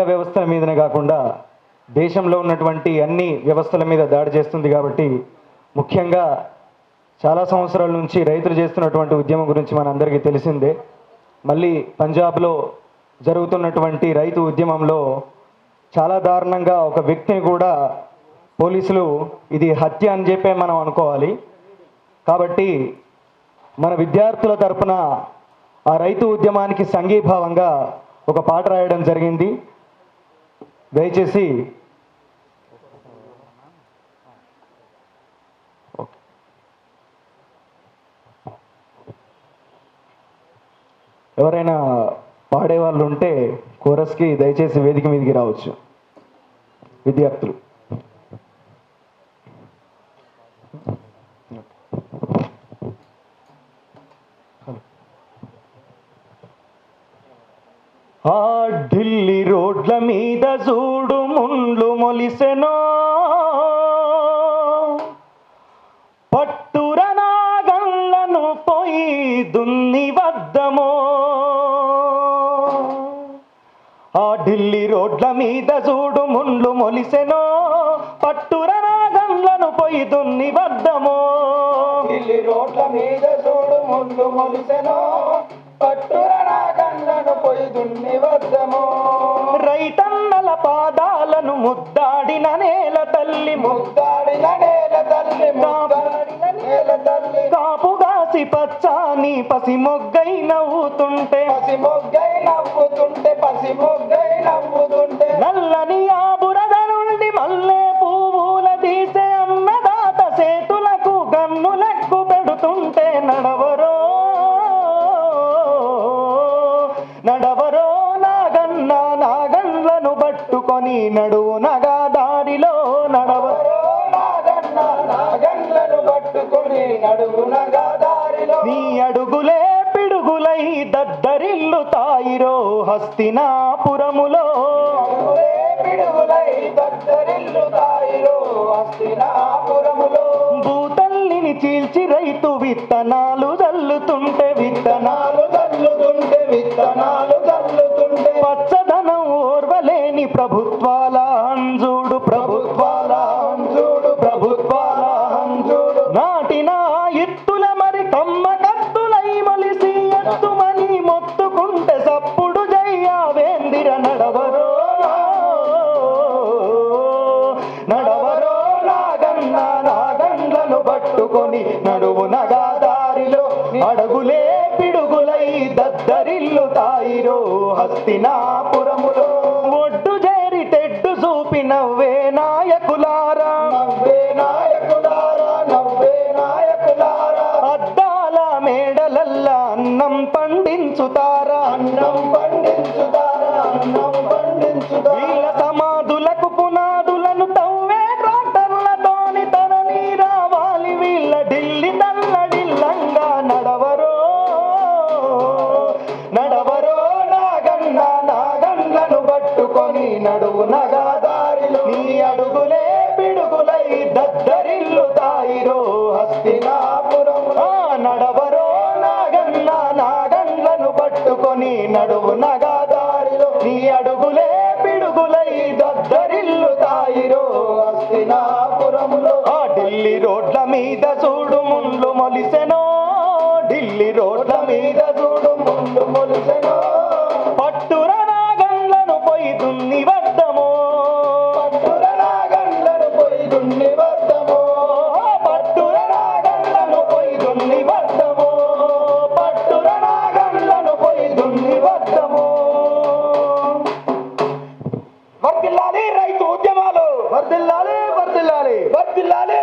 వ్యవస్థల మీదనే కాకుండా దేశంలో ఉన్నటువంటి అన్ని వ్యవస్థల మీద దాడి చేస్తుంది. కాబట్టి ముఖ్యంగా చాలా సంవత్సరాల నుంచి రైతులు చేస్తున్నటువంటి ఉద్యమం గురించి మనందరికీ తెలిసిందే. మళ్ళీ పంజాబ్లో జరుగుతున్నటువంటి రైతు ఉద్యమంలో చాలా దారుణంగా ఒక వ్యక్తిని కూడా పోలీసులు ఇది హత్య అని చెప్పే మనం అనుకోవాలి. కాబట్టి మన విద్యార్థుల తరపున ఆ రైతు ఉద్యమానికి సంఘీభావంగా ఒక పాట రాయడం జరిగింది. దయచేసి ఎవరైనా పాడేవాళ్ళు ఉంటే కోరస్కి దయచేసి వేదిక మీదకి రావచ్చు విద్యార్థులు. ఆ ఢిల్లీ రోడ్ల మీద చూడు ముండ్లు మొలిసెనో, పట్టుర నాగళ్ళను పోయి దున్ని వద్దమో. ఆ ఢిల్లీ రోడ్ల మీద చూడు ముండ్లు మొలిసెనో, పట్టుర నాగళ్ళను పోయి దున్ని వద్దమో. ఢిల్లీ రోడ్ల మీద చూడు ముండ్లు మొలిసెనో, పట్టుర నాగళ్ళను పోయి దున్ని వద్దమో. రైతన్నల పాదాలను ముద్దాడిన నేల తల్లి, ముద్దాడిన నేల తల్లి, ముద్దాడిన నేల తల్లి. కాపుగాసి పచ్చాని పసి మొగ్గై నవ్వుతుంటే, పసి మొగ్గై నవ్వుతుంటే, పసి మొగ్గై నవ్వుతుంటే. నల్లని ఆ బురద నుండి మల్లె పువ్వుల తీసే అన్నదాత సేతులకు గన్నులెక్కు పెడుతుంటే నడవరో నడవరో నాగన్న నాగన్లను పట్టుకొని నడువు నగా దారిలో నడవరో నాగన్న నాగన్లను పట్టుకొని నడువు నగా దారిలో. నీ అడుగులే పిడుగులై దద్దరిల్లు తాయిరో హస్తినాపురములో. అడుగులే పిడుగులై దద్దరిల్లు తాయిరో హస్తినాపురములో. భూతల్లిని చీల్చి రైతు విత్తనాలు జల్లుతుంటే, విత్తనాలు చల్లుతుంటే, విత్తనాలు చల్లుతుంటే. పచ్చదనం ఓర్వలేని ప్రభుత్వాల అంజుడు, ప్రభుత్వాల అంజుడు, ప్రభుత్వాల అంజుడు. నాటిన ఎత్తుల మరి కమ్మ కత్తులై మొలిసి ఎత్తుమని మొత్తుకుంటే సప్పుడు జయ్యావేందిర నడవరో నడవరో నాగన్న నాగన్లను పట్టుకొని నడువు నగా దారిలో. అడుగులే పిడుగులై దద్దరిల్లు తాయిరో హస్తినాపురములో. ఒడ్డు చేరి తెడ్డు చూపి నవ్వే నాయకులారా, నవ్వే నాయకులారా, నవ్వే నాయకులారా. అద్దాల మేడలల్లా అన్నం పండించుతారా, అన్నం పండించుతారా, అన్నం పండించుతారా. వీళ్ళ సమాధులకు పునాదులను తవ్వే ట్రాక్టర్లతోని తరలి రావాలి వీళ్ళ ఢిల్లీ తల్లడిల్లంగా. నడవరో నడవరో నాగన్న నాగన్లను పట్టుకొని నడువు నగా దారిలో. నీ అడుగులే పిడుగులై దద్దరిల్లు తాయిరో హస్తినాపురములో. నడవరో నాగన్న నాగన్లను పట్టుకొని నడువు నగా దారిలో. నీ అడుగులే పిడుగులై దద్దరిల్లు తాయిరో హస్తినాపురములో. ఆ ఢిల్లీ రోడ్ల మీద చూడు ముండ్లు మొలిసెనో, ఢిల్లీ రోడ్ల మీద చూడు ముండ్లు మొలిసెనో, పట్టుర నాగన్లను పోయి దున్ని వద్దమో. పట్టుర నాగళ్ళను పోయి దున్ని వద్దమో. పట్టుర నాగన్లను పోయి దున్ని వద్దమో. పట్టుర నాగన్లను పోయి దున్ని వద్దమో. వర్ధిల్లాలి రైతు ఉద్యమాలు, వర్ధిల్లాలి వర్ధిల్లాలి వర్ధిల్లాలి